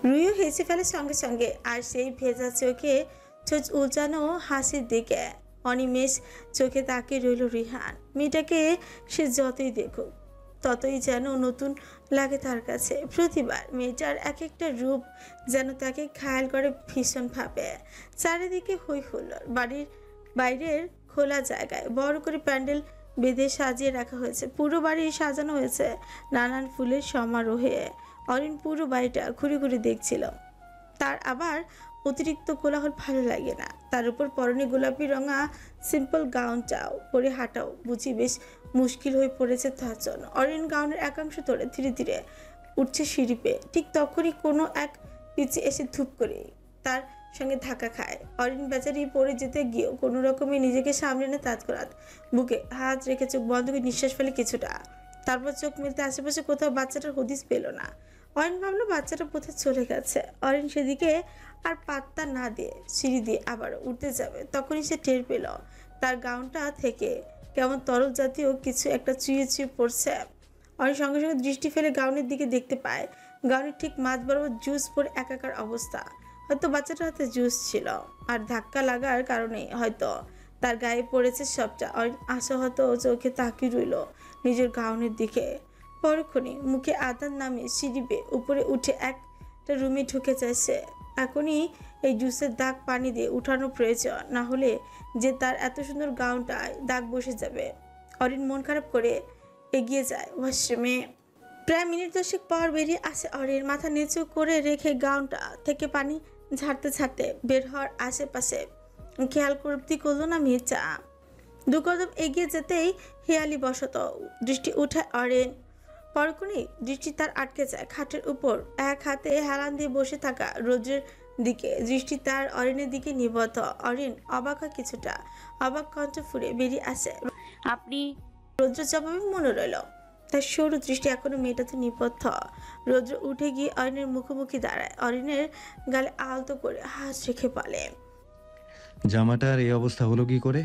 রুইও হেসে ফেলে সঙ্গে সঙ্গে, আর সেই ভেজা চোখে ঠোঁট উল্টানো হাসির দিকে অনিমেষ চোখে তাকিয়ে রইল রিহান। মেয়েটাকে সে যতই দেখুক ততই যেন নতুন লাগে তার কাছে। প্রতিবার মেয়েটার এক একটা রূপ যেন তাকে ঘায়াল করে ভীষণভাবে। চারিদিকে হই হুল্লোড়। বাড়ির বাইরের খোলা জায়গায় বড় করে প্যান্ডেল বেঁধে সাজিয়ে রাখা হয়েছে। পুরো বাড়ি সাজানো হয়েছে নানান ফুলের সমারোহে। অরিন পুরো বাড়িটা ঘুরে ঘুরে দেখছিল। তার আবার অতিরিক্ত কোলাহল ভালো লাগে না। তার উপর পরনে গোলাপি রঙা সিম্পল গাউনটাও পরে হাঁটাও বুঝি বেশ মুশকিল হয়ে পড়েছে তার জন্য। অরিন গাউনের একাংশ ধরে ধীরে ধীরে উঠছে সিঁড়ি পেয়ে। ঠিক তখনই কোনো এক পিছে এসে ধূপ করে তার সঙ্গে ধাক্কা খায়। অরিন বেচারি পড়ে যেতে গিয়েও কোনো রকমে নিজেকে সামলে এনে তৎক্ষণাৎ বুকে হাত রেখে চোখ বন্ধ করে নিঃশ্বাস ফেলে কিছুটা। তারপর চোখ মেলতে আশেপাশে কোথাও বাচ্চাটার হদিস পেল না। অরিন ভাবলো বাচ্চাটা কোথায় চলে গেছে। অরিন সেদিকে আর পাত্তা না দিয়ে সিঁড়ি দিয়ে আবার উঠতে যাবে, তখনই সে টের পেল তার গাউনটা থেকে কেমন তরল জাতীয় কিছু একটা চুইয়ে চুইয়ে পড়ছে। অরিন সঙ্গে সঙ্গে দৃষ্টি ফেলে গাউনের দিকে দেখতে পায় গাউনের ঠিক মাঝ বরাবর জুস পরে একাকার অবস্থা। হয়তো বাচ্চাটার হাতে জুস ছিল, আর ধাক্কা লাগার কারণে হয়তো তার গায়ে পড়েছে সবটা। অরিন আশাহত চোখে তাকিয়ে রইল নিজের গাউনের দিকে। পরক্ষণে মুখে আদার নামে সিঁড়ি বেয়ে উপরে উঠে একটা রুমে ঢুকে যায় সে। এখনই এই জুসের দাগ পানি দিয়ে উঠানো প্রয়োজন, না হলে যে তার এত সুন্দর গাউনটায় দাগ বসে যাবে। অরিন মন খারাপ করে এগিয়ে যায় ওয়াশরুমে। প্রায় মিনিট 10 পর বেরিয়ে আসে অরিন। মাথা নিচু করে রেখে গাউনটা থেকে পানি ঝাড়তে ঝাড়তে বের হওয়ার আশেপাশে খেয়াল করতে করলো না মেয়েটা। দু কদম এগিয়ে যেতেই হেয়ালি বশত দৃষ্টি উঠে অরিন। পরক্ষণেই দৃষ্টি তার আটকে যায় খাটের উপর এক হাতে হেলান দিয়ে বসে থাকা রোদ্রের দিকে। দৃষ্টি তার অরিনের দিকে নিবদ্ধ। অরিন অবাক হয় কিছুটা। অবাক কণ্ঠ ফুরে বেরিয়ে আসে, আপনি? রৌদ্র জবাবে মনে রইল। তার সরু দৃষ্টি এখনো মেয়েটাতে নিবদ্ধ। রৌদ্র উঠে গিয়ে অরিনের মুখোমুখি দাঁড়ায়। অরিনের গালে আলতো করে হাত রেখে বলে, জামাটার এই অবস্থা হলো কি করে?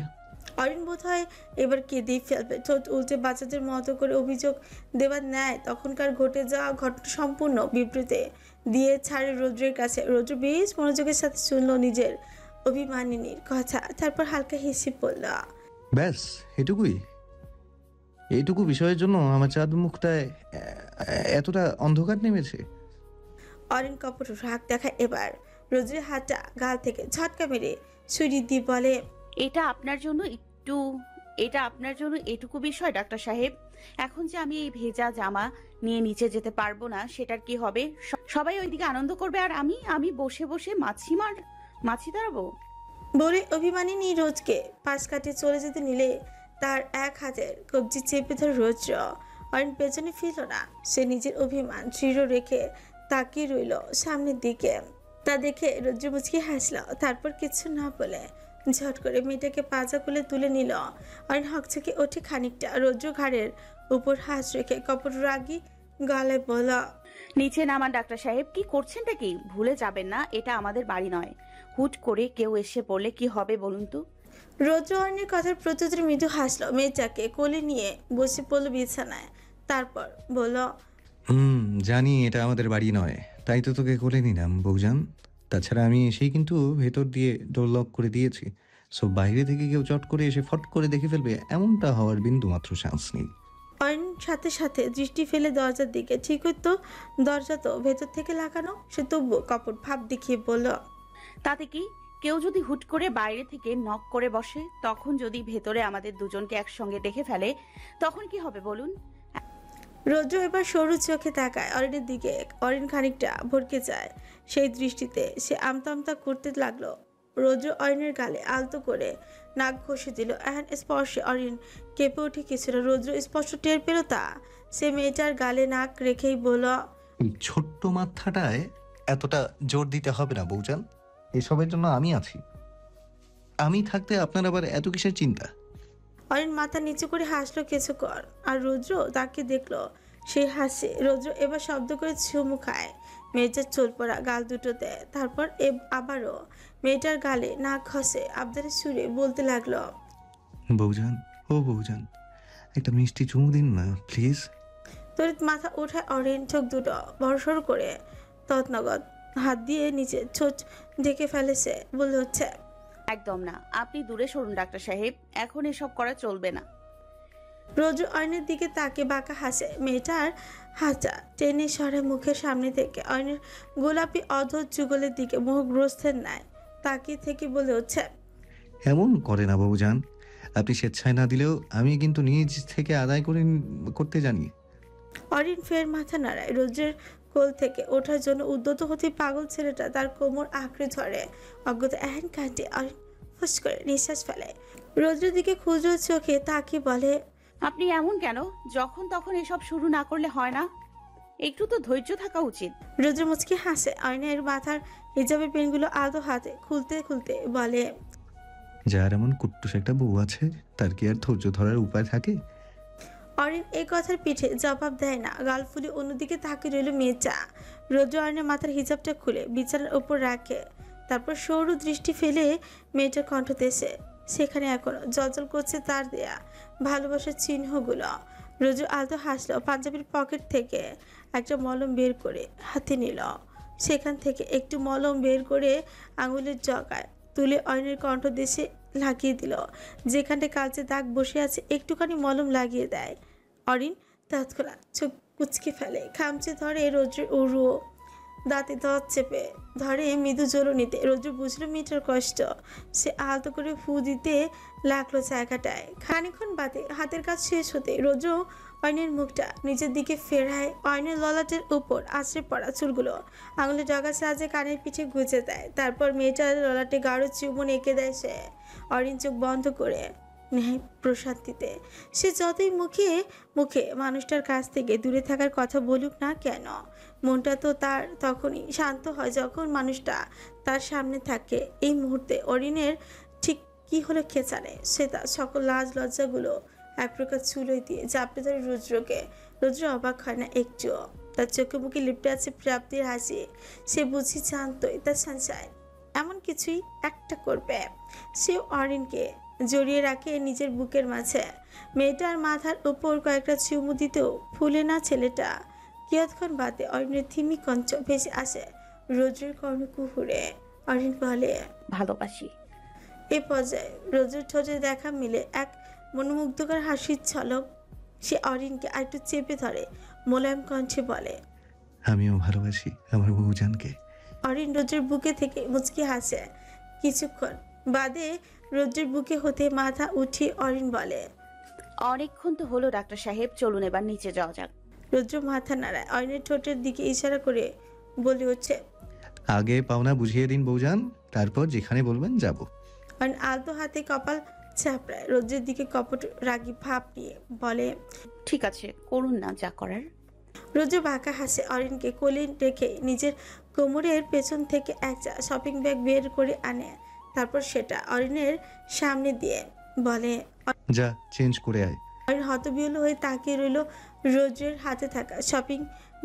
অরিন বোধ হয় এবার কেঁদেই ফেলবে। ঠোঁট উল্টে বাচ্চাদের মতো করে অভিযোগ দেবার ন্যায় তখনকার ঘটে যাওয়া ঘটনা সম্পূর্ণ বিবৃতি দিয়ে ছাড়ে রৌদ্রের কাছে। রৌদ্র বেশ মনোযোগের সাথে শুনল নিজের অভিমানিনীর কথা, তারপর হালকা হেসে পড়ল। ব্যাস এটুকুই? এইটুকু বিষয়ের জন্য আমার চাঁদ মুখটায় এতটা অন্ধকার নেমেছে? অরিন কপট রাগ দেখায় এবার। রৌদ্রের হাতটা গাল থেকে ঝটকা মেরে ছুরি দিয়ে বলে, এটা আপনার জন্য এটুকু বিষয় ডাক্তার সাহেব। এখন যে আমি এই ভেজা জামা নিয়ে নিচে যেতে পারবো না, সেটার কি হবে? সবাই ওইদিকে আনন্দ করবে আর আমি বসে বসে মাছি দাঁড়াবো। বলে অভিমানিনী রোজকে পাশ কাটিয়ে চলে যেতে নিলে তার এক হাতের কবজি চেপে ধরে রৌদ্র। অরিন পেছনে ফিরল না। সে নিজের অভিমান দৃঢ় রেখে তাকিয়ে রইল সামনের দিকে। তা দেখে রৌদ্র মুচকি হাসল, তারপর কিছু না বলে ঝট করে মেয়েটাকে পাজা কোলে তুলে নিল। অরিন হকচকে ওঠে খানিকটা। রৌদ্র ঘাড়ের উপর হাত রেখে কপট রাগী গলায় বলল, নিচে নামান ডাক্তার সাহেব। কি করছেনটা কি? ভুলে যাবেন না এটা আমাদের বাড়ি নয়। হুট করে কেউ এসে পড়লে কি হবে বলুন তো? রৌদ্র অরিনের কথার প্রত্যুত্তরে মৃদু হাসলো। মেয়েটাকে কোলে নিয়ে বসে পড়ল বিছানায়। তারপর বলল, জানি এটা আমাদের বাড়ি নয়, তাই তো তোকে কোলে নিলাম বউজান। তাছাড়া আমি এসেই কিন্তু ভেতর দিয়ে ডোর লক করে দিয়েছি। সো বাইরে থেকে কেউ চট করে এসে ফট করে দেখে ফেলবে এমনটা হওয়ার বিন্দু মাত্র চান্স নেই। অরিন সাথে সাথে দৃষ্টি ফেলে দরজার দিকে। ঠিকই তো, দরজা তো ভেতর থেকে লাগানো। সে তবু কপট ভাব দেখিয়ে বলল, তাতে কি? কেউ যদি হুট করে বাইরে থেকে নক করে বসে, তখন যদি ভেতরে আমাদের দুজনকে একসঙ্গে দেখে ফেলে, তখন কি হবে বলুন? রৌদ্র এবার সরু চোখে তাকায় অরিনের দিকে। অরিন খানিকটা ভরকে যায় সেই দৃষ্টিতে। সে আমতা আমতা করতে লাগলো। রৌদ্র অরিনের গালে আলতো করে নাক ঘষে দিল। এহেন স্পর্শে অরিন কেঁপে ওঠে কিছুটা। রৌদ্র স্পষ্ট টের পেল তা। সে মেয়েটার গালে নাক রেখেই বলল, এই ছোট্ট মাথাটায় এতটা জোর দিতে হবে না বউজান। এসবের জন্য আমি আছি। আমি থাকতে আপনার আবার এত কিসের চিন্তা? অরিন মাথা নিচু করে হাসলো কিছুক্ষণ, আর রৌদ্র তাকে দেখলো। সে হাসে। রৌদ্র এবার শব্দ করে চুমু খায় মেয়েটার চোল পড়া গাল দুটোতে। তারপর আবারও মেয়েটার গালে নাক ঘষে আবদারের সুরে বলতে লাগলো, বউজান, ও বউজান, একটা মিষ্টি চুমু দিন না প্লিজ। তড়িৎ মাথা ওঠায় অরিন। চোখ দুটো বড়সড় করে তৎনগত হাত দিয়ে নিচে ঠোঁট ঢেকে ফেলেছে, বলে হচ্ছে একদম না, আপনি দূরে সরুন ডাক্তার সাহেব, এখন এসব করা চলবে না। রোদ্র অয়নের দিকে তাকে বাঁকা হাসে। মেয়েটার হাতটা টেনে সরে মুখের সামনে থেকে অয়নের গোলাপি অধর যুগলের দিকে মোহগ্রস্তের ন্যায় তাকিয়ে থেকে বলে হচ্ছে এমন করে না বউজান, আপনি স্বেচ্ছায় না দিলেও আমি কিন্তু নিজ থেকে আদায় করতে জানি। অরিন ফের মাথা নাড়ায়। রোদ্রের কোল থেকে ওঠার জন্য উদ্যত হতে পাগল ছেলেটা তার কোমর আঁকড়ে ধরে। অজ্ঞতা এহেন কাণ্ডে অরিন ফুস করে নিঃশ্বাস ফেলে। রোদ্রের দিকে ক্ষুদ্র চোখে তাকিয়ে বলে আপনি এমন কেন? যখন তখন এসব শুরু না করলে হয় না? একটু তো ধৈর্য থাকা উচিত। রোদ্র মুচকি হাসে। অয়নের মাথার হিজাবের পেনগুলো আদো হাতে খুলতে খুলতে বলে যার এমন কুট্টুস একটা বউ আছে, তার কি আর ধৈর্য ধরার উপায় থাকে? অরিন এই কথার পিঠে জবাব দেয় না। গাল ফুলে অন্যদিকে তাকিয়ে রইল মেয়েটা। রোদ্র অরিনের মাথার হিজাবটা খুলে বিছানার উপর রাখে, তারপর সরু দৃষ্টি ফেলে মেয়েটার কণ্ঠ দেশে। সেখানে এখনো জলজল করছে তার দেয়া ভালোবাসার চিহ্নগুলো। রোদ্র আলতো হাসলো। পাঞ্জাবির পকেট থেকে একটা মলম বের করে হাতে নিল। সেখান থেকে একটু মলম বের করে আঙুলের জগায় তুলে অয়নের কণ্ঠ দেশে লাগিয়ে দিল। যেখানটায় কালচে দাগ বসে আছে একটুখানি মলম লাগিয়ে দেয়। অরিন তৎক্ষণাৎ চোখ কুচকে ফেলে, খামচে ধরে রৌদ্রের উড়ুও, দাঁতে দাঁত চেপে ধরে মৃদু জ্বলনিতে। রৌদ্র বুঝলো মেয়েটার কষ্ট। সে আলতো করে ফু দিতে লাগলো জায়গাটায়। খানিক্ষণ বাদে হাতের কাজ শেষ হতে রৌদ্র অয়নের মুখটা নিজের দিকে ফেরায়। অয়নের ললাটের উপর আছড়ে পড়া চুলগুলো আঙুলে ডগা সাহায্যে কানের পিঠে গুঁজে দেয়। তারপর মেয়েটার ললাটে গাঢ় চুমুন এঁকে দেয় সে। অরিন চোখ বন্ধ করে নেয় প্রশান্তিতে। সে যতই মুখে মুখে মানুষটার কাছ থেকে দূরে থাকার কথা বলুক না কেন, মনটা তো তার তখনই শান্ত হয় যখন মানুষটা তার সামনে থাকে। এই মুহূর্তে অরিনের ঠিক কি হলো কে জানে। সে তার সকল লাজ লজ্জাগুলো এক প্রকার চুলোই দিয়ে চাপড়ে ধরে রুদ্রকে। রুদ্র অবাক হয় না একটুও। তার চোখে মুখে লিপটে আছে প্রাপ্তির হাসি। সে বুঝি জানতই তার সঞ্চয় এমন কিছুই একটা করবে। সে অরিনকে জড়িয়ে রাখে নিজের বুকের মাঝে। মেয়েটার মাথার উপর কয়েকটা চুমু দিতেও ফুলে না ছেলেটা। কিয়ৎক্ষণ বাদে অরিনের থিমি কঞ্চ ভেসে আসে রোদ্রের কর্ণকুহুরে। অরিন বলে ভালোবাসি। এ পর্যায়ে রোদ্রের ঠোঁটে দেখা মিলে এক মনোমুগ্ধকর হাসির ঝলক। সে অরিনকে আরেকটু চেপে ধরে মোলায়েম কণ্ঠে বলে আমিও ভালোবাসি আমার বউজানকে। অরিন রোদ্রের বুকে থেকে মুচকি হাসে। কিছুক্ষণ বাদে রোদ্রের বুকে হতে মাথা উঠিয়ে অরিন বলে অনেকক্ষণ তো হলো ডাক্তার সাহেব, চলুন এবার নিচে যাওয়া যাক। রুদ্র মাথা নাড়ায়। অয়নের ঠোঁটের দিকে ইশারা করে বলে হচ্ছে আগে পাওনা বুঝিয়ে দিন বউজান, তারপর যেখানে বলবেন যাব। অয়ন আলতো হাতে কপাল চাপড়ায়। রোদ্রের দিকে কপট রাগী ভাব নিয়ে বলে ঠিক আছে, করুন না যা করার। রোদ্র বাঁকা হাসে। অরিনকে কোলে রেখে নিজের কোমরের পেছন থেকে একটা শপিং ব্যাগ বের করে আনে। তারপর সেটা অরিনের সামনে দিয়ে বলে যা চেঞ্জ করে আয়। অরিন হতবিহ্বল হয়ে তাকিয়ে রইল রোদ্রের হাতে থাকা শপিং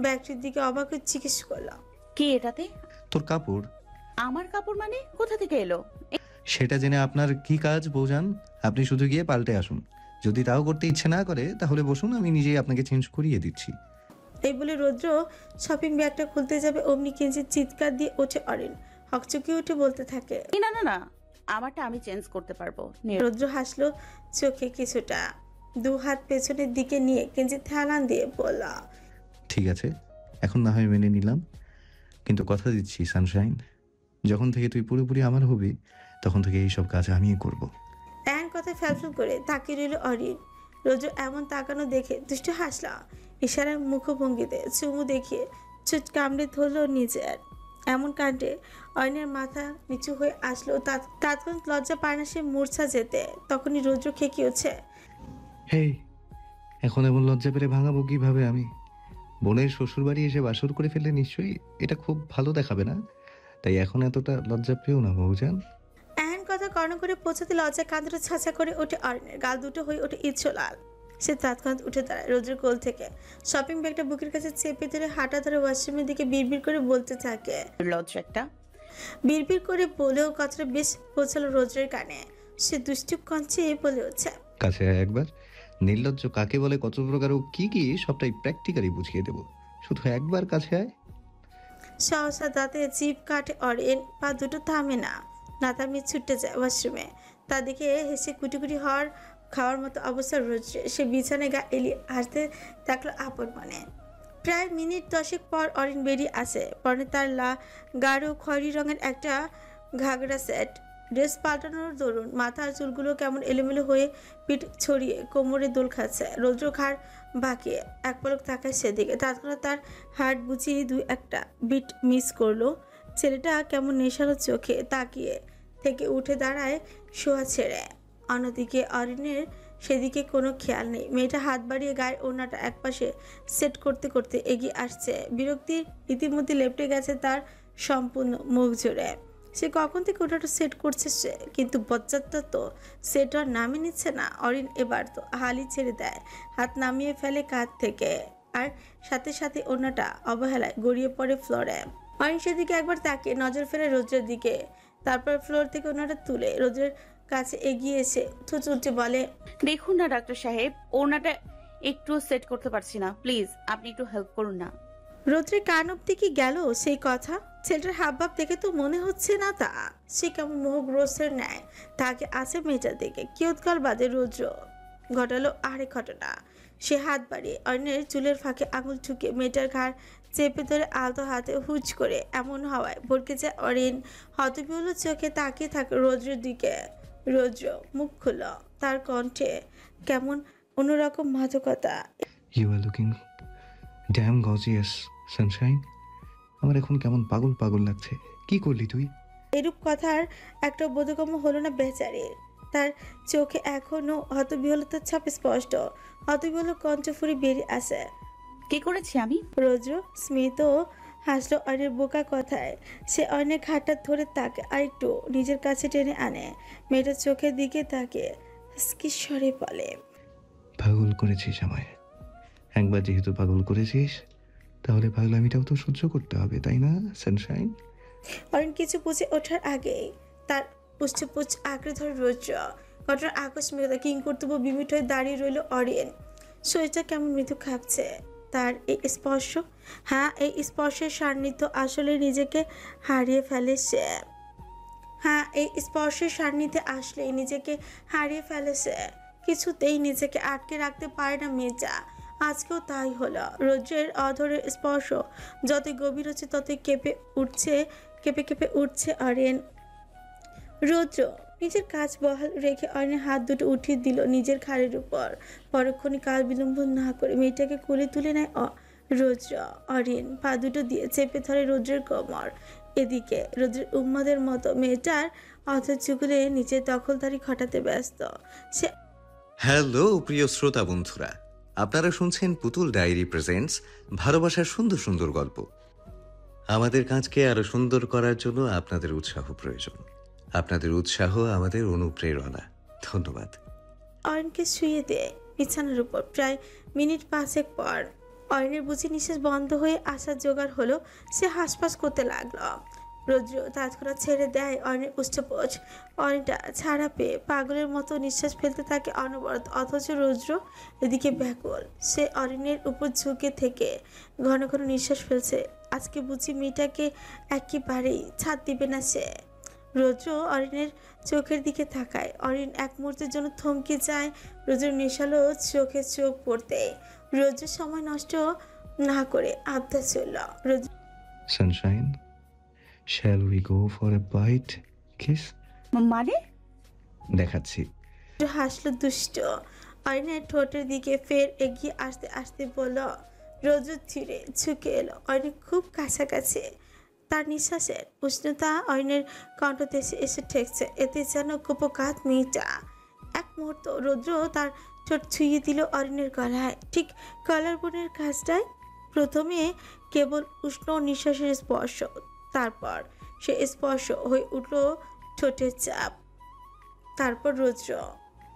ব্যাগটির দিকে। অবাক হয়ে জিজ্ঞেস করল কি এটাতে? তোর কাপড়। আমার কাপড় মানে? কোথা থেকে এলো? সেটা জেনে আপনার কি কাজ বউজান? আপনি শুধু গিয়ে পাল্টে আসুন। যদি তাও করতে ইচ্ছে না করে তাহলে বসুন, আমি নিজেই আপনাকে চেঞ্জ করিয়ে দিচ্ছি। এই বলে রৌদ্র শপিং ব্যাগটা খুলতে যাবে অমনি কিঞ্চিৎ চিৎকার দিয়ে ওঠে অরিন। হকচকি উঠে বলতে থাকে না না না, আমারটা আমি চেঞ্জ করতে পারবো। রৌদ্র হাসলো চোখে কিছুটা, দু হাত পেছনের দিকে নিয়ে কিঞ্চিৎ হেলান দিয়ে বলল ঠিক আছে, এখন না হয় মেনে নিলাম, কিন্তু কথা দিচ্ছি সানশাইন, যখন থেকে তুই পুরোপুরি আমার হবি তখন থেকে এইসব কাজ আমিই করব। এমন কথা ফ্যালফ্যাল করে তাকিয়ে রইল অরিন। রৌদ্র এমন তাকানো দেখে দুষ্টু হাসলা। ইশারার মুখভঙ্গিতে চুমু দেখিয়ে চুট কামড়ে ধরল নিজের। এমন কাণ্ডে অয়নের মাথা নিচু হয়ে আসলো। তাৎক্ষণিক লজ্জা পায় না সে মূর্ছা যেতে। তখনই রৌদ্র খেকিয়েছে হেই, এখন এমন লজ্জা পেরে ভাঙাবো কিভাবে আমি? বোনের শ্বশুর বাড়ি এসে বাসর করে ফেললে নিশ্চয়ই এটা খুব ভালো দেখাবে না, তাই এখন এতটা লজ্জা পেও না বউজান। এহেন কথা কর্ণ করে পৌঁছাতে লজ্জা কাঁদটা ছাঁচা করে ওঠে অরিনের। গাল দুটো হয়ে ওঠে ইচ্ছলাল। সে তৎক্ষণাৎ উঠে দাঁড়ায় রোদ্রের কোল থেকে। শপিং ব্যাগটা বুকের কাছে চেপে ধরে হাঁটা ধরে ওয়াশরুমের দিকে বিড়বিড় করে বলতে থাকে। লজ্জা একটা। বিড়বিড় করে বলেও কথাটা বেশ পৌঁছালো রোদ্রের কানে। সে দুষ্টু কঞ্চে বলে হচ্ছে কাছে আয় একবার, নির্লজ্জ কাকে বলে, কত প্রকার ও কি কি সবটাই প্র্যাকটিক্যালি বুঝিয়ে দেব, শুধু একবার কাছে আয়। সহসা দাঁতে জিভ কাটে অরিন। পা দুটো থামে না, না থামিয়ে ছুটে যায় ওয়াশরুমে। তা দেখে হেসে কুটি খাওয়ার মতো অবস্থা রোদ্রে। সে বিছানায় গা এলিয়ে হাসতে থাকলো আপন মনে। প্রায় মিনিট 10 পর অরিন বেরিয়ে আসে। পরনে তার গাঢ় খয়েরি রঙের একটা ঘাগরা সেট। ড্রেস পাল্টানোর দরুন মাথার চুলগুলো কেমন এলোমেলো হয়ে পিঠ ছড়িয়ে কোমরে দোল খাচ্ছে। রৌদ্র ঘাড় বাঁকিয়ে এক পলক তাকায় সেদিকে। তৎক্ষণাৎ তার হার্ট বুঝিয়ে দুই একটা বিট মিস করলো। ছেলেটা কেমন নেশালো চোখে তাকিয়ে থেকে উঠে দাঁড়ায় শোয়া ছেড়ে। অন্যদিকে অরিনের সেদিকে কোনো খেয়াল নেই। মেয়েটা হাত বাড়িয়ে গায়ে ওড়নাটা একপাশে সেট করতে করতে এগিয়ে আসছে। বিরক্তির ইতিমধ্যে লেপটে গেছে তার সম্পূর্ণ মুখ জুড়ে। সে কখন থেকে ওটা সেট করছে সে, কিন্তু বজ্জাতটা তো সেট আর নামে নিচ্ছে না। অরিন এবার তো হালি ছেড়ে দেয়, হাত নামিয়ে ফেলে কাঁধ থেকে, আর সাথে সাথে ওড়নাটা অবহেলায় গড়িয়ে পড়ে ফ্লোরে। অরিন সেদিকে একবার তাকিয়ে নজর ফেলে রোদ্রের দিকে, তারপর ফ্লোর থেকে ওড়নাটা তুলে রোদ্রের কাছে এগিয়ে এসে থুচুটে বলে, দেখুন না ডাক্তার সাহেব, ওনাটা একটু সেট করতে পারছি না, প্লিজ আপনি একটু হেল্প করুন না। রোদ্রের কান অব্দি কি গেল সেই কথা? ছেলেটার হাবভাব দেখে তো মনে হচ্ছে না তা। সে কেমন মোহগ্রস্তের ন্যায় তাকে আছে মেয়েটার দিকে। কিয়ৎকাল বাদে রৌদ্র ঘটালো আরেক ঘটনা। সে হাত বাড়িয়ে অন্যের চুলের ফাঁকে আঙুল ঠুকে মেয়েটার ঘাড় চেপে ধরে আলতো হাতে হুচ করে এমন হওয়ায় ভরকে যায় অরিন। হতবিহ্বল চোখে তাকিয়ে থাকে রৌদ্রের দিকে। রৌদ্র মুখ খুলল, তার কণ্ঠে কেমন অন্যরকম মাদকতা। You are looking damn gorgeous sunshine. আমার এখন কেমন পাগল পাগল লাগছে। কি করলি তুই? এরূপ কথার একটা বোধগম্য হলো না বেচারির। তার চোখে এখনো হতবিহ্বলতার ছাপ স্পষ্ট। হতবিহ্বল কণ্ঠফুরি বেরিয়ে আসে। কি করেছি আমি? রৌদ্র স্মিত হাসলো অনেক বোকা কথায়। সে অনেক হাতটা ধরে তাকে আরেকটু নিজের কাছে টেনে আনে। মেয়েটার চোখের দিকে তাকে স্বরে বলে, পাগল করেছিস আমায়। একবার যেহেতু পাগল করেছিস, তাহলে পাগলামিটাও তো সহ্য করতে হবে, তাই না সানশাইন? অরিন কিছু বুঝে ওঠার আগেই তার পুচ্ছ আঁকড়ে ধরে রৌদ্র। ঘটনার আকস্মিকতা কিংকর্তব্য বিমিট হয়ে দাঁড়িয়ে রইল অরিন। শরীরটা কেমন মৃদু খাপছে তার এই স্পর্শ। হ্যাঁ, এই স্পর্শের সান্নিধ্য আসলে নিজেকে হারিয়ে ফেলে সে। হ্যাঁ, এই স্পর্শের সান্নিধ্যে আসলেই নিজেকে হারিয়ে ফেলে সে। কিছুতেই নিজেকে আটকে রাখতে পারে না মেয়েটা। আজকেও তাই হলো। রৌদ্রের অধরের স্পর্শ যতই গভীর হচ্ছে ততই কেঁপে উঠছে অরিন। রৌদ্র নিজের কাজ বহাল রেখে অরিনের হাত দুটো উঠিয়ে দিল নিজের ঘাড়ের উপর। পরক্ষণে কাল বিলম্ব না করে মেয়েটাকে কোলে তুলে নেয় রৌদ্র। অরিন পা দুটো দিয়ে চেপে ধরে রৌদ্রের কোমর। এদিকে রৌদ্রের উন্মাদের মতো মেয়েটার অধৈর্যগুলো নিজের দখলদারি ঘটাতে ব্যস্ত। সে হ্যালো প্রিয় শ্রোতা বন্ধুরা, আপনারা শুনছেন পুতুল ডায়েরি প্রেজেন্টস ভালোবাসার সুন্দর সুন্দর গল্প। আমাদের কাজকে আরো সুন্দর করার জন্য আপনাদের উৎসাহ প্রয়োজন। আপনাদের উৎসাহ আমাদের অনুপ্রেরণা। ধন্যবাদ। অরিনকে শুয়ে দেয় বিছানার উপর। প্রায় মিনিট 5 পর অরিনের বুঝি নিঃশ্বাস বন্ধ হয়ে আসার জোগাড় হলো। সে হাঁসফাঁস করতে লাগলো। রৌদ্র তৎক্ষণাৎ ছেড়ে দেয় অরিনের উষ্ঠপোষ। অরিনটা ছাড়া পেয়ে পাগলের মতো নিঃশ্বাস ফেলতে থাকে অনবরত। অথচ রৌদ্র এদিকে ব্যাকুল। সে অরিনের উপর ঝুঁকে থেকে ঘন ঘন নিঃশ্বাস ফেলছে। আজকে বুঝি মেয়েটাকে একেবারেই ছাড় দিবে না সে। রৌদ্র অরিনের চোখের দিকে তাকায়। অরিন এক মুহূর্তের জন্য থমকে যায় রৌদ্রের নেশালো চোখে চোখ পড়তে। রৌদ্র সময় নষ্ট না করে আবদার চলল, sunshine, shall we go for a bite kiss? মানে? দেখাচ্ছি। রৌদ্র হাসলো দুষ্ট। অরিনের ঠোঁটের দিকে ফের এগিয়ে আসতে আসতে বলল। রৌদ্র ধীরে ঝুঁকে এলো অরিনের খুব কাছাকাছি। তার নিঃশ্বাসের উষ্ণতা অরিনের কণ্ঠদেশে এসে ঠেকছে। এতে যেন কুপকাত মেয়েটা। এক মুহূর্ত রৌদ্র তার ঠোঁট ছুঁয়ে দিল অরিনের গলায়, ঠিক কলার বোনের কাছটায়। প্রথমে কেবল উষ্ণ নিঃশ্বাসের স্পর্শ, তারপর সে স্পর্শ হয়ে উঠল ঠোঁটের চাপ। তারপর রৌদ্র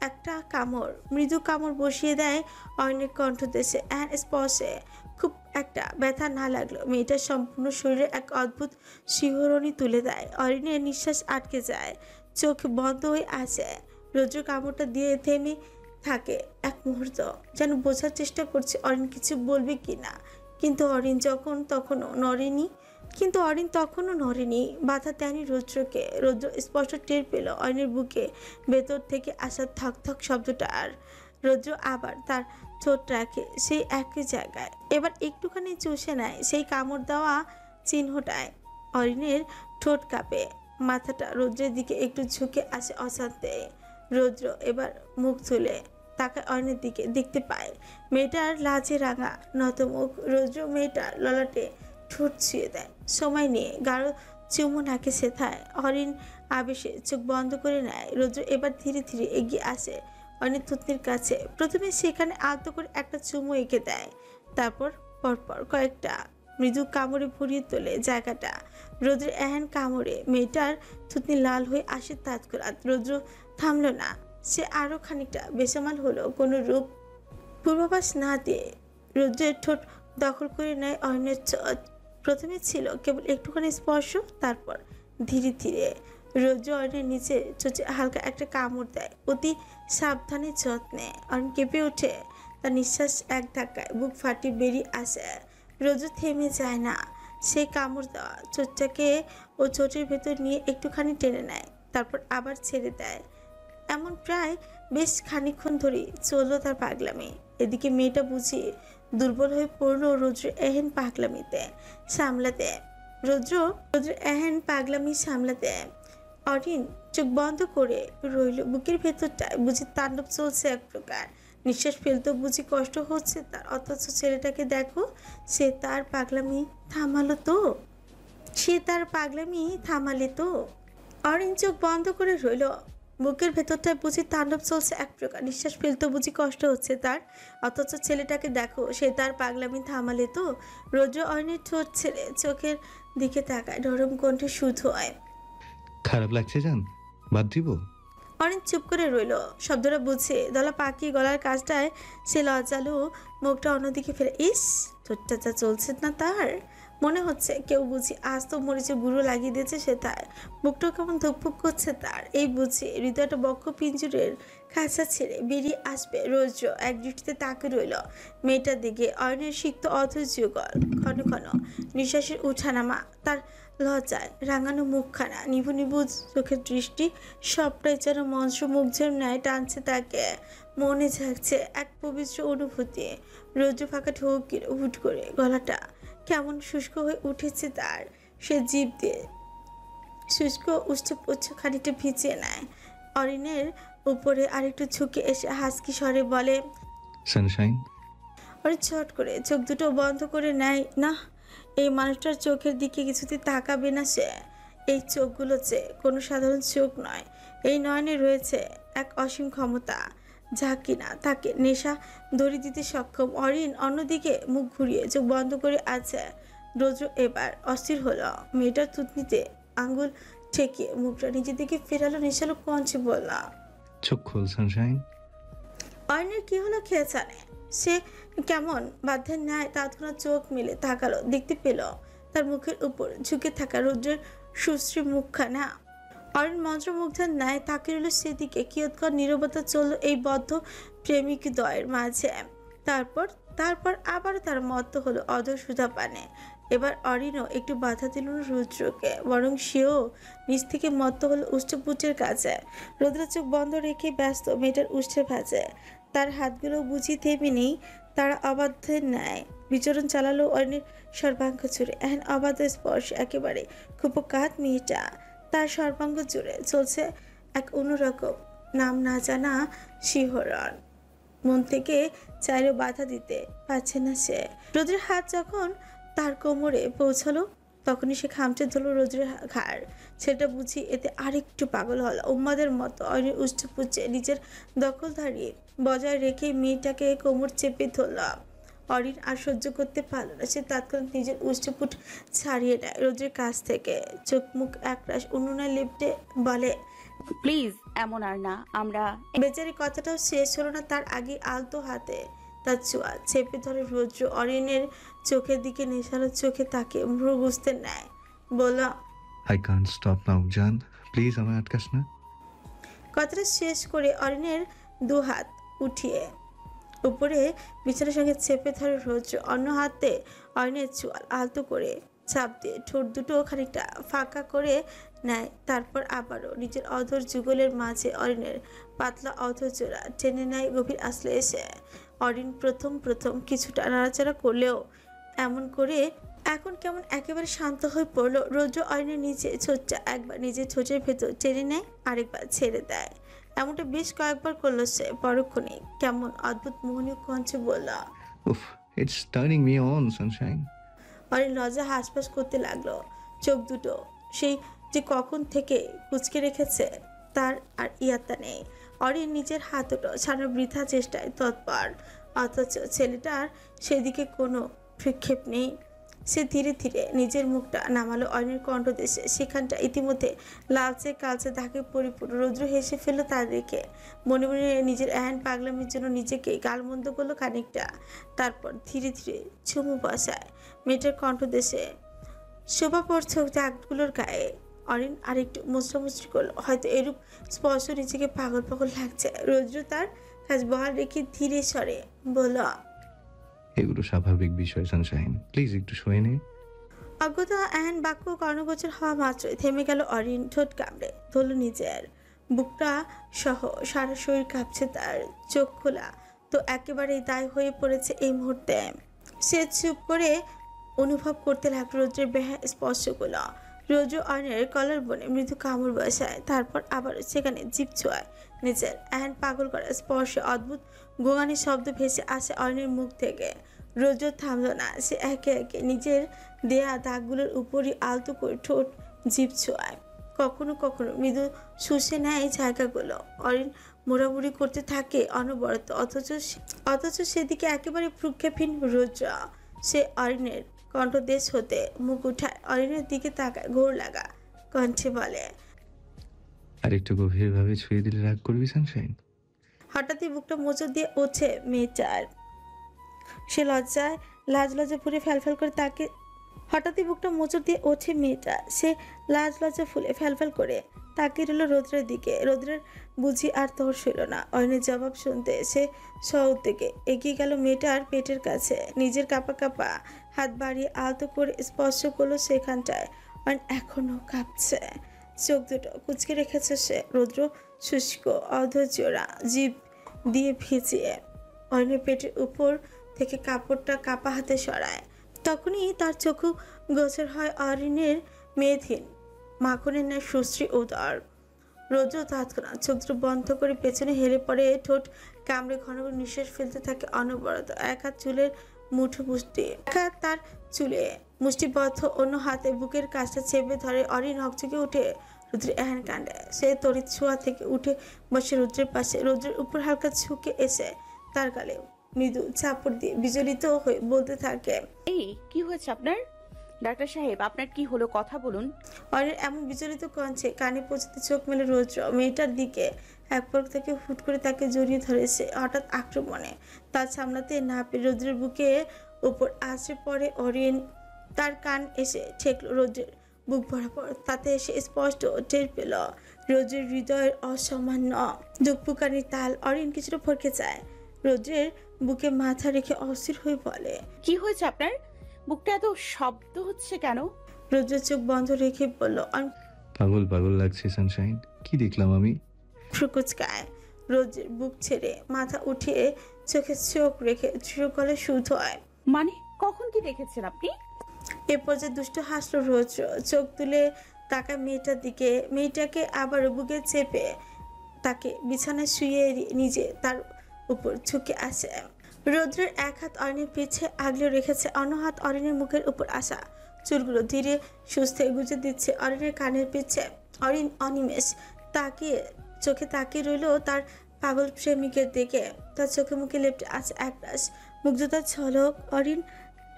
একটা কামড়, মৃদু কামড় বসিয়ে দেয় অরিনের কণ্ঠদেশে। স্পর্শে খুব একটা ব্যথা না লাগলো মেয়েটার সম্পূর্ণ শরীরে এক অদ্ভুত শিহরণই তুলে দেয়। অরিনের নিঃশ্বাস আটকে যায়, চোখ বন্ধ হয়ে আসে। রৌদ্র কামড়টা দিয়ে থেমে থাকে এক মুহূর্ত, যেন বোঝার চেষ্টা করছে অরিন কিছু বলবে কিনা। কিন্তু অরিন যখন তখনও নড়েনি। কিন্তু অরিন তখনও নড়েনি, বাধা দেয়নি রৌদ্রকে। রৌদ্র স্পষ্ট টের পেল অরিনের বুকে ভেতর থেকে আসা থক থক শব্দটা। আর রৌদ্র আবার তার ঠোঁট রাখে সেই একই জায়গায়, এবার একটুখানি চুষে নেয় সেই কামড় দেওয়া চিহ্নটায়। অরিনের ঠোঁট কাঁপে, মাথাটা রৌদ্রের দিকে একটু ঝুঁকে আসে অশান্তে। রৌদ্র এবার মুখ তুলে তাকায় অরিনের দিকে, দেখতে পায় মেয়েটার লাজে রাঙা নত মুখ। রৌদ্র মেয়েটার ললাটে ঠোঁট ছুঁয়ে দেয়, সময় নিয়ে গাঢ় চুমু নাকে সেথায়। অরিন আবেশে চোখ বন্ধ করে নেয়। রৌদ্র এবার ধীরে ধীরে এগিয়ে আসে অরিনের থুতনির কাছে। প্রথমে সেখানে আলতো করে একটা চুমু এঁকে দেয়, তারপর পরপর কয়েকটা মৃদু কামড়ে ভরিয়ে তোলে জায়গাটা। রৌদ্রের এহেন কামড়ে মেয়েটার থুতনি লাল হয়ে আসে তৎক্ষণাৎ। রৌদ্র থামল না, সে আরো খানিকটা বেসামাল হলো। কোনো রূপ পূর্বাভাস না দিয়ে রৌদ্রের ঠোঁট দখল করে নেয় অরিনের ঠোঁট। প্রথমে ছিল কেবল একটুখানি স্পর্শ, তারপর ধীরে ধীরে রৌদ্র অরিনের নিচে চোচে হালকা একটা কামড় দেয়, অতি সাবধানে যত্নে। অরিন কেঁপে ওঠে, তার নিঃশ্বাস এক ধাক্কায় বুক ফাটিয়ে বেরিয়ে আসে। রৌদ্র থেমে যায় না, সেই কামড় দেওয়া চোটটাকে ও চোটের ভেতর নিয়ে একটুখানি টেনে নেয়, তারপর আবার ছেড়ে দেয়। এমন প্রায় বেশ খানিকক্ষণ ধরেই চলল তার পাগলামি। এদিকে মেয়েটা বুঝি দুর্বল হয়ে পড়ল রৌদ্রের এহেন পাগলামিতে সামলাতে। রৌদ্রের এহেন পাগলামি সামলাতে অরিন চোখ বন্ধ করে রইল। বুকের ভেতরটায় বুঝি তাণ্ডব চলছে এক প্রকার। নিঃশ্বাস ফেলতেও বুঝি কষ্ট হচ্ছে তার। অথচ ছেলেটাকে দেখো, সে তার পাগলামি থামালে তো। অরিন চোখ বন্ধ করে রইল। বুকের ভেতরটায় বুঝি তাণ্ডব চলছে এক প্রকার। নিঃশ্বাস ফেলতে বুঝি কষ্ট হচ্ছে তার। অথচ ছেলেটাকে দেখো, সে তার পাগলামি থামালে তো। রৌদ্র অরিনের ঠোঁট ছেড়ে চোখের দিকে তাকায়, নরম কণ্ঠে শুদ্ধ হয়, খারাপ লাগছে জান, বাদ দিব? অরিন চুপ করে রইল। শব্দটা বুঝে দলা পাকিয়ে গলার কাজটায় সে লজ্জালু মুখটা অন্যদিকে ফেলে। ইস, ঠোঁটটা যা চলছে না তার, মনে হচ্ছে কেউ বুঝি আস্ত মরিচে গুঁড়ো লাগিয়ে দিয়েছে সে তার। মুখটাও কেমন ধুকপুক করছে তার। এই বুঝি হৃদয়টা বক্ষ পিঞ্জুরের খাঁচা ছেড়ে বেরিয়ে আসবে। রৌদ্র এক দৃষ্টিতে তাকে রইল মেয়েটার দিকে। অরিনের সিক্ত অধৈর্যগল, ঘন ঘন নিঃশ্বাসের উঠানামা, তার লজ্জায় রাঙানো মুখখানা, নিভু নিভু চোখের দৃষ্টি, সবটাই যেন মন্ত্রমুগ্ধের ন্যায় টানছে তাকে। মনে জাগছে এক পবিত্র অনুভূতি। রৌদ্র ফাঁকা ঢোক গিরে হুট করে গলাটা কেমন শুষ্ক হয়ে উঠেছে তার। সে জিভ দিয়ে শুষ্ক উষ্ঠপুচ্ছ খানিকটা ভিজিয়ে নেয়। অরিনের উপরে আরেকটু ঝুঁকে এসে হাসকি স্বরে বলে, সানশাইন। অরিন ছট করে চোখ দুটো বন্ধ করে নেয়। না, এই মানুষটার চোখের দিকে কিছুতে তাকাবে না সে। এই চোখগুলো যে কোনো সাধারণ চোখ নয়। এই নয়নে রয়েছে এক অসীম ক্ষমতা, যা কিনা তাকে নেশা দড়ি দিতে সক্ষম। অরিন অন্যদিকে মুখ ঘুরিয়ে চোখ বন্ধ করে আছে। রৌদ্র এবার অস্থির হলো। মেয়েটার থুতনিতে আঙ্গুল ঠেকিয়ে মুখটা নিজের দিকে ফেরালো, নেশালো কঞ্চে বলল, চোখ খোল সানশাইন। অরিনের কি হলো খেয়ে জানে। সে কেমন বাধ্যের ন্যায় তৎক্ষণাৎ চোখ মেলে তাকালো, দেখতে পেল তার মুখের উপর ঝুঁকে থাকা রৌদ্রের সুশ্রী মুখখানা। অরিন মন্ত্রমুগ্ধের ন্যায় তাকে রইল সেদিকে। কিয়ৎক্ষণ নীরবতা চলল এই বদ্ধ প্রেমিক দ্বয়ের মাঝে। তারপর আবার তার মত্ত হলো অধর সুধা পানে। এবার অরিনও একটু বাধা দিল না রৌদ্রকে, বরং সেও নিজ থেকে মত্ত হলো উষ্ঠপুটের কাছে। রৌদ্র চোখ বন্ধ রেখে ব্যস্ত মেয়েটার উষ্ঠের ভাঁজে। তার হাতগুলো বুঝি থেমে নেই, তারা অবাধ্যের ন্যায় বিচরণ চালালো অরিনের সর্বাঙ্গ জুড়ে। এহেন অবাধ্য স্পর্শ একেবারে খুব কাঁধ মেয়েটা। তার সর্বাঙ্গ জুড়ে চলছে এক অন্যরকম নাম না জানা শিহরণ। মন থেকে চাইলেও বাধা দিতে পারছে না সে। রৌদ্রের হাত যখন তার কোমরে পৌঁছালো, তখনই সে খামচে ধরল রৌদ্রের ঘাড়। সেটা বুঝি এতে আরেকটু পাগল হলো। উম্মাদের মতো অরিনের উষ্ঠপুচ্ছে নিজের দখলদারি বজায় রেখে মেয়েটাকে কোমর চেপে ধরল। অরিন আর সহ্য করতে পারল না। সে তৎক্ষণাৎ নিজের উষ্ঠপুট ছাড়িয়ে নেয় রৌদ্রের কাছ থেকে। চোখ মুখ একরাশ উন্নয়নে লিপটে বলে, প্লিজ এমন আর না, আমরা। বেচারি কথাটাও শেষ হলো না, তার আগে আলতো হাতে তার চোয়াল চেপে ধরে রৌদ্র অরিনের চোখের দিকে নেশালো চোখে তাকে ভ্রু বুঝতে নেয়। বলল, আই কান্ট স্টপ নাও জান, প্লিজ আমায় আটকাস না। কথাটা শেষ করে অরিনের দু হাত উঠিয়ে উপরে বিছানার সঙ্গে চেপে ধরে রৌদ্র অন্য হাতে অরিনের চোয়াল আলতো করে চাপ দিয়ে ঠোঁট দুটো খানিকটা ফাঁকা করে নেয়। তারপর আবারও নিজের অধর যুগলের মাঝে অরিনের পাতলা অধরজোড়া টেনে নেয় গভীর আসলে এসে। অরিন প্রথম প্রথম কিছুটা নাড়াচাড়া করলেও এমন করে এখন কেমন একেবারে শান্ত হয়ে পড়লো। রৌদ্র অরিনের নিচে ছোটটা একবার নিজের ঠোঁটের ভেতর টেনে নেয়, আরেকবার ছেড়ে দেয়। এমনটা বেশ কয়েকবার করলো সে। পরক্ষণে কেমন অদ্ভুত মোহনীয় কণ্ঠে বলল, উফ, it's turning me on sunshine. Arin লজ্জা হাসপাস করতে লাগলো। চোখ দুটো সেই যে কখন থেকে কুচকে রেখেছে তার আর ইয়াত্তা নেই। অরিন নিজের হাত দুটো ছাড়ানোর বৃথা চেষ্টায় তৎপর, অথচ ছেলেটার সেদিকে কোনো ভ্রুক্ষেপ নেই। সে ধীরে ধীরে নিজের মুখটা নামালো অরিনের কণ্ঠদেশে। সেখানটা ইতিমধ্যে লালচে কালচে দাগে পরিপূর্ণ। রৌদ্র হেসে ফেললো তা দেখে। মনে মনে নিজের এহেন পাগলামির জন্য নিজেকে গালমন্দ করলো খানিকটা। তারপর ধীরে ধীরে চুমু বসায় মেয়েটার কণ্ঠদেশে। শোভা পড়ছে দাগগুলোর গায়ে। অরিন আরেকটু মুচড়ামুচড়ি করলো। হয়তো এরূপ স্পর্শ নিজেকে পাগল পাগল লাগছে। রৌদ্র তার কাজ বহাল রেখে ধীরে স্বরে বলল, এগুলো স্বাভাবিক বিষয় সানশাইন, প্লিজ একটু শুয়ে নে। অজ্ঞতা এহেন বাক্য কর্ণগোচর হওয়া মাত্রই থেমে গেল অরিন। ঠোঁট কামড়ে ধরল নিজের বুকটা সহ সারা শরীর কাঁপছে তার। চোখ খোলা তো একেবারেই দায় হয়ে পড়েছে এই মুহূর্তে। সে চুপ করে অনুভব করতে লাগলো রৌদ্রের বেহা স্পর্শগুলো। রৌদ্র অরিনের কলার বনে মৃদু কামড় বসায়, তারপর আবার সেখানে জিভ ছোঁয়ায়। নিজের এহেন পাগল করা স্পর্শে অদ্ভুত গোঙানি শব্দ ভেসে আসে অরিনের মুখ থেকে। রৌদ্র থামলো না। সে একে একে নিজের দেয়া দাগগুলোর উপরই আলতো করে ঠোঁট জিভ ছোঁয়ায়। কখনো কখনো মৃদু শুষে নেয় জায়গাগুলো। অরিন মোড়ামুড়ি করতে থাকে অনবরত, অথচ সেদিকে একেবারে ভ্রুক্ষেপহীন রৌদ্র। সে অরিনের কণ্ঠদেশ হতে মুখ উঠায়, অরিনের দিকে তাকায় ঘোর লাগা কণ্ঠে বলে, আর একটু গভীরভাবে ছুঁয়ে দিলে রাগ করবি সানশাইন? হঠাৎই বুকটা মোচড় দিয়ে ওঠে মেয়েটার। সে লজ্জায় লাজ লজ্জা ফুলে ফ্যালফ্যাল করে তাকে হঠাৎই বুকটা মোচড় দিয়ে ওঠে মেয়েটা। সে লাজ লজ্জা ফুলে ফ্যালফ্যাল করে তাকিয়ে রইল রৌদ্রের দিকে। রৌদ্রের বুঝি আর তোর সইল না। অরিনের জবাব শুনতে সে থেকে এগিয়ে গেল মেয়েটার পেটের কাছে। নিজের কাঁপা কাঁপা হাত বাড়িয়ে আলতো করে স্পর্শ করলো সেখানটায়। অরিন এখনো কাঁপছে, চোখ দুটো কুচকে রেখেছে সে। রৌদ্র শুষ্ক অধৈর্যরা জিভ দিয়ে ভিজিয়ে অরিনের পেটের উপর থেকে কাপড়টা কাপা হাতে সরায়। তখনই তার চোখু গোচর হয় অরিনের মেয়েধীন মাখনের ন্যায় সুশ্রী উদর। রৌদ্র তৎক্ষণাৎ চোখ দুটো বন্ধ করে পেছনে হেলে পড়ে, ঠোঁট কামড়ে ঘন ঘন নিঃশ্বাস ফেলতে থাকে অনবরত। এক হাত চুলের মুঠো মুষ্টি, এক হাত তার চুলে মুষ্টিবদ্ধ, অন্য হাতে বুকের কাছটা চেপে ধরে। অরিন হকচকে উঠে রুদ্রের এহেন কাণ্ডে। সে তড়িৎ ছোঁয়া থেকে উঠে বসে রুদ্রের পাশে। রৌদ্রের উপর হালকা ঝুঁকে এসে তার গালে মৃদু চাপড় দিয়ে বিচলিত হয়ে বলতে থাকে, এই কি হয়েছে আপনার? ডাক্তার সাহেব, আপনার কি হলো? কথা বলুন। অরিনের এমন বিচলিত কণ্ঠে কানে পৌঁছতে চোখ মেলে রৌদ্র মেয়েটার দিকে। এক পলক থেকে হুট করে তাকে জড়িয়ে ধরেছে হঠাৎ আক্রমণে। তা সামলাতে না পেরে রৌদ্রের বুকে উপর আছড়ে পড়ে অরিন। তার কান এসে ঠেকল রৌদ্রের বুক বরাবর। তাতে এসে স্পষ্ট টের পেল রৌদ্রের হৃদয়ের অসামান্য দুঃখপুকানির তাল। অরিন কিছুটা ফরকে যায়। রৌদ্রের বুকে মাথা রেখে অস্থির হয়ে বলে, কি হয়েছে আপনার? বুকটা এত শব্দ হচ্ছে কেন? রৌদ্রের চোখ বন্ধ রেখে বলল, পাগল পাগল লাগছে সানশাইন, কি দেখলাম আমি? ফুকুচকায়। রৌদ্রের বুক ছেড়ে মাথা উঠিয়ে চোখে চোখ রেখে দৃঢ় গলায় শুদ্ধ হয়। মানে কখন কি দেখেছেন আপনি? এ পর্যায়ে দুষ্ট হাসলো রৌদ্র। চোখ তুলে তাকায় মেয়েটার দিকে। মেয়েটাকে আবার বুকে চেপে তাকে বিছানায় শুয়ে নিজে তার উপর ঝুঁকে আসে। রৌদ্রের এক হাত অরিনের পিছে আগলে রেখেছে, অন্য হাত অরিনের মুখের উপর আসা চুলগুলো ধীরে সুস্থে গুজে দিচ্ছে অরিনের কানের পিছে। অরিন অনিমেষ তাকিয়ে চোখে তাকিয়ে রইল তার পাগল প্রেমিকের দিকে। তার চোখে মুখে লেপটে আছে একরাশ মুগ্ধতার ঝলক। অরিন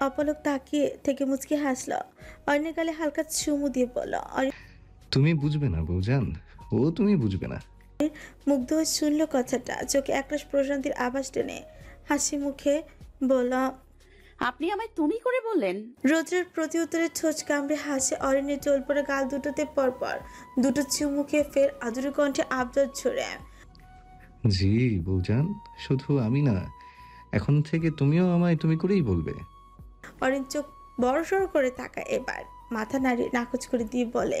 অপলক তাকিয়ে থেকে মুচকি হাসল। অরিনের গালে হালকা চুমু দিয়ে বলল, অরিন তুমি বুঝবে না বৌজান, ও তুমি বুঝবে না। মুগ্ধ হয়ে শুনল কথাটা। চোখে একরাশ প্রশান্তির আভাস টেনে হাসি মুখে বলল, আপনি আমায় তুমি করে বললেন? রৌদ্রের প্রতি উত্তরে ঠোঁচ কামড়ে হাসে অরিনের। টোল পরে গাল দুটোতে পরপর দুটো চুমুকে ফের আদুরি কণ্ঠে আবদার ছড়ে, জি বৌজান, শুধু আমি না, এখন থেকে তুমিও আমায় তুমি করেই বলবে। অরিন চোখ বড়সড় করে তাকায় এবার, মাথা নাড়িয়ে নাকচ করে দিয়ে বলে,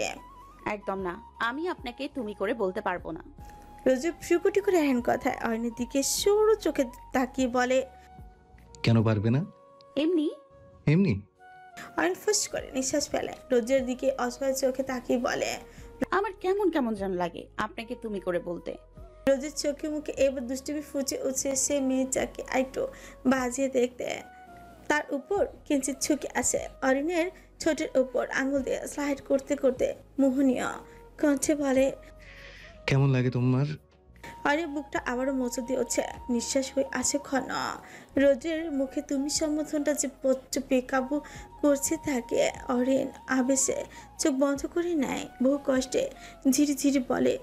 একদম না, আমি আপনাকে তুমি করে বলতে পারবো না। রোজু ফ্রুকুটি করে এহেন কথায় অয়নের দিকে সরু চোখে তাকিয়ে বলে, কেন পারবে না? এমনি। এমনি? অয়ন ফুস করে নিঃশ্বাস ফেলে, রোজের দিকে অসহায় চোখে তাকিয়ে বলে। আমার কেমন কেমন যেন লাগে আপনাকে তুমি করে বলতে। রোজের চোখে মুখে এবার দুষ্টুমি ফুচে উঠছে, সে মেয়েটাকে একটু বাজিয়ে দেখতে তার উপর কিঞ্চিত ঝুঁকে আসে, অরিনের ছোটের উপর আঙুল দিয়ে স্লাইড করতে করতে মোহনীয় কণ্ঠে বলে, কেমন লাগে তোমার? অরিনের বুকটা আবারও মোচড় দিয়ে উঠছে, নিঃশ্বাস হয়ে আসে ক্ষণ। রোজের মুখে তুমি সম্বোধনটা যে বচ্চ বেকাবু করছে থাকে, অরিন আবেশে চোখ বন্ধ করে নেয়, বহু কষ্টে ঝিরি ঝিরি বলে,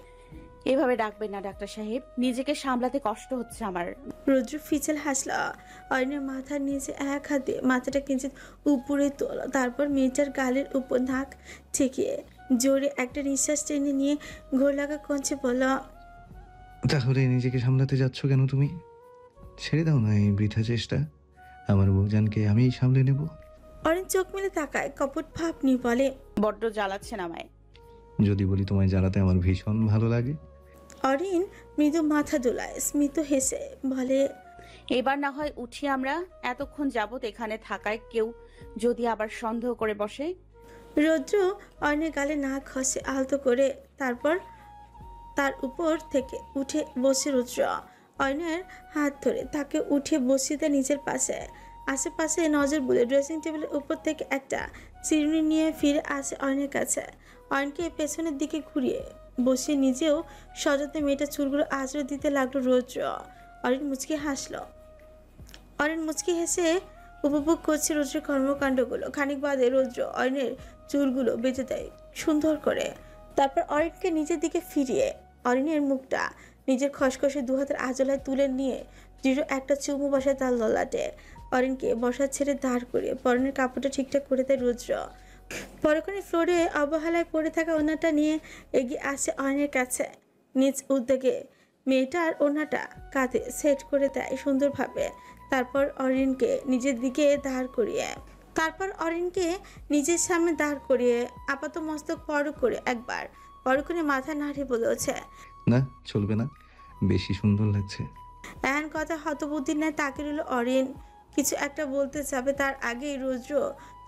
এভাবে ডাকবেন না ডাক্তার সাহেব, নিজেকে সামলাতে কষ্ট হচ্ছে আমার। রৌদ্র ফিচেল হাসল, অরিনের মাথার নিচে এক হাতে মাথাটা কিঞ্চিত উপরে তোল, তারপর মেয়েটার গালের উপর নাক ঠেকিয়ে জোরে একটা নিঃশ্বাস টেনে নিয়ে ঘোর লাগা কঞ্চে বলল, তাহলে নিজেকে সামলাতে যাচ্ছ কেন তুমি? ছেড়ে দাও না এই বৃথা চেষ্টা, আমার বউজানকে আমিই সামলে নেব। অরিন চোখ মেলে তাকায়, কপট ভাব নিয়ে বলে, বড্ড জ্বালাচ্ছেন আমায়। যদি বলি তোমায় জ্বালাতে আমার ভীষণ ভালো লাগে। অরিন মৃদু মাথা দোলায়, স্মিত হেসে বলে, এবার না হয় উঠি আমরা, এতক্ষণ যাবত এখানে থাকায় কেউ যদি আবার সন্দেহ করে বসে। রৌদ্র অরিনের গালে নাক ঘষে আলতো করে, তারপর তার উপর থেকে উঠে বসে রৌদ্র অরিনের হাত ধরে তাকে উঠে বসিয়ে দেয় নিজের পাশে। আশেপাশে নজর বুলে ড্রেসিং টেবিলের উপর থেকে একটা চিরুনি নিয়ে ফিরে আসে অরিনের কাছে, অরিনকে পেছনের দিকে ঘুরিয়ে বসে নিজেও সযত্নে মেয়েটার চুলগুলো আঁচড়ে দিতে লাগলো রৌদ্র। অরিন মুচকি হাসলো, অরিন মুচকি হেসে উপভোগ করছে রৌদ্রের কর্মকাণ্ডগুলো। খানিক বাদে রৌদ্র অরিনের চুলগুলো বেঁধে দেয় সুন্দর করে, তারপর অরিনকে নিজের দিকে ফিরিয়ে অরিনের মুখটা নিজের খসখসে দুহাতের আঁচলায় তুলে নিয়ে দৃঢ় একটা চুমু বসায় তার ললাটে। অরিনকে বসা ছেড়ে দাঁড় করিয়ে পরনের কাপড়টা ঠিকঠাক করে দেয় রৌদ্র। পরক্ষণে ফ্লোরে অবহেলায় পড়ে থাকা ওনাটা নিয়ে এগিয়ে আসে অরিনের কাছে, নিজ উদ্যোগে মেয়েটার ওনাটা কাঁধে সেট করে দেয় সুন্দরভাবে, তারপর অরিনকে নিজের সামনে দাঁড় করিয়ে আপাত মস্তক পর করে একবার পরক্ষণে মাথা নাড়িয়ে বলেছে, না, চলবে না, বেশি সুন্দর লাগছে। এমন কথা হতবুদ্ধি নেয় তাকে রইল অরিন। কিছু একটা বলতে যাবে তার আগেই রৌদ্র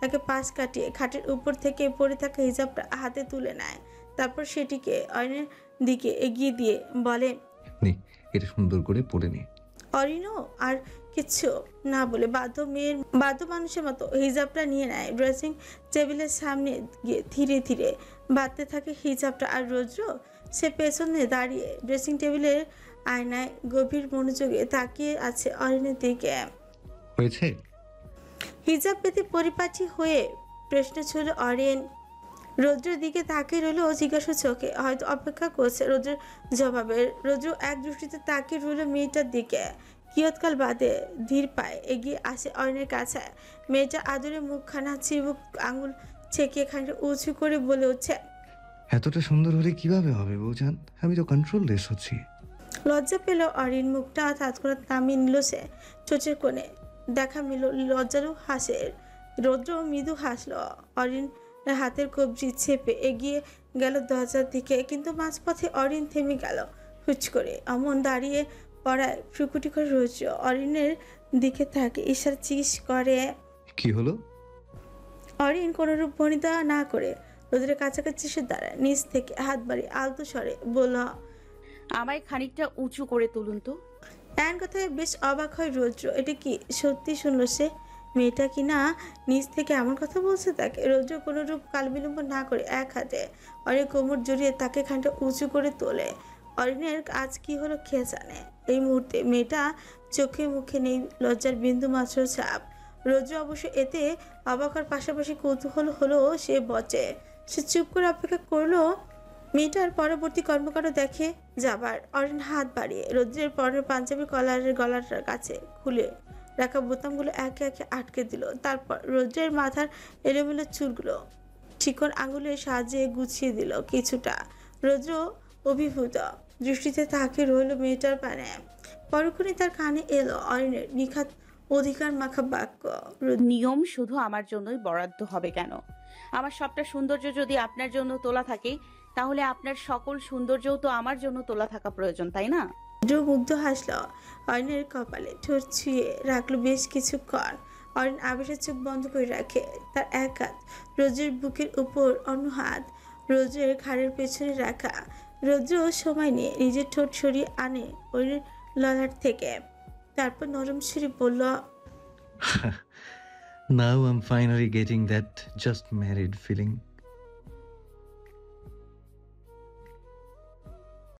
তাকে পাশ কাটিয়ে খাটের উপর থেকে পড়ে থাকা হিজাবটা হাতে তুলে নেয়, তারপর সেটিকে অরিনের দিকে এগিয়ে দিয়ে বলে, নে, এটা সুন্দর করে পরে নে। অরিনও আর কিছু না বলে বাধ্য মানুষের মতো হিজাবটা নিয়ে নেয়, ড্রেসিং টেবিলের সামনে গিয়ে ধীরে ধীরে বাঁধতে থাকে হিজাবটা। আর রৌদ্র সে পেছনে দাঁড়িয়ে ড্রেসিং টেবিলের আয়নায় গভীর মনোযোগে তাকিয়ে আছে অরিনের দিকে। হয়েছে? হিজাব পেতে পরিপাটি হয়ে প্রশ্ন ছিল অরিন। রৌদ্রের দিকে তাকিয়ে রইল জিজ্ঞাসা চোখে, হয়তো অপেক্ষা করছে রৌদ্রের জবাবের। রৌদ্র এক দৃষ্টিতে তাকিয়ে রইল মেয়েটার দিকে, কিয়ৎকাল বাদে ধীর পায়ে এগিয়ে আসে অরিনের কাছে। মেয়েটা আদরে মুখখানা চিবুক আঙুল ছেঁকিয়ে খানিকটা উঁচু করে বলে উঠছে, এতটা সুন্দর হলে কিভাবে হবে বউজান? আমি তো কন্ট্রোললেস হচ্ছি। লজ্জা পেল অরিন, মুখটা তৎক্ষণাৎ নামিয়ে নিল সে চোচের কোণে, দেখা মিল লজ্জারও হাসের। রৌদ্র মৃদু হাসল, অরিন হাতের কবজি চেপে এগিয়ে গেল দরজার দিকে, কিন্তু মাঝপথে অরিন থেমে গেল হুচ করে। অমন দাঁড়িয়ে পড়ায় ফ্রুকুটি করে রৌদ্র অরিনের দিকে তাকে ইশারা চিস করে। কি হলো? অরিন কোনরূপ ভনিতা না করে রৌদ্রের কাছাকাছি এসে দাঁড়ায়, নিচ থেকে হাত বাড়িয়ে আলতো স্বরে বলল, আমায় খানিকটা উঁচু করে তুলুন তো। এমন কথায় বেশ অবাক হয় রৌদ্র, এটা কি সত্যি শুনলো সে? মেয়েটা কি না নিজ থেকে এমন কথা বলছে তাকে? রৌদ্র কোনরূপ কালবিলম্ব না করে এক হাতে অরিনের কোমর জড়িয়ে তাকে খানিকটা উঁচু করে তোলে। অরিনের আজ কি হলো কে জানে। এই মুহূর্তে মেয়েটা চোখে মুখে নেই লজ্জার বিন্দু মাত্র ছাপ। রৌদ্র অবশ্য এতে অবাকের পাশাপাশি কৌতূহল হলো সে বচে। সে চুপ করে অপেক্ষা করলো মেয়েটার পরবর্তী কর্মকাণ্ড দেখে যাবার। অরিন হাত বাড়িয়ে রৌদ্রের পরনের পাঞ্জাবির কলারের গলাটার কাছে খুলে রাখা বোতামগুলো একে একে আটকে দিল, তারপর রৌদ্রের মাথার এলোমেলো চুলগুলো চিকন আঙুলের সাহায্যে গুছিয়ে দিল কিছুটা। রৌদ্র অভিভূত দৃষ্টিতে তাকে রইল মেয়েটার পানে। পরক্ষণে তার কানে এলো অরিনের নিখাত অধিকার মাখা বাক্য। নিয়ম শুধু আমার জন্যই বরাদ্দ হবে কেন? আমার সবটা সৌন্দর্য যদি আপনার জন্য তোলা থাকে, তাহলে আপনার সকল সৌন্দর্যও তো আমার জন্য তোলা থাকা প্রয়োজন, তাই না? রুদ্র মুগ্ধ হাসল। অরিনের কপালে ঠোঁট ছুঁয়ে রাখলো বেশ কিছুক্ষণ। অরিন আবেশের চোখ বন্ধ করে রাখে। তার এক হাত রোজের বুকের উপর, অন্য হাত রোজের ঘাড়ের পেছনে রাখা। রৌদ্র সময় নিয়ে নিজের ঠোঁট সরিয়ে আনে অরিনের ললাট থেকে। তারপর নরম সুরে বলল, Now I'm finally getting that just married feeling.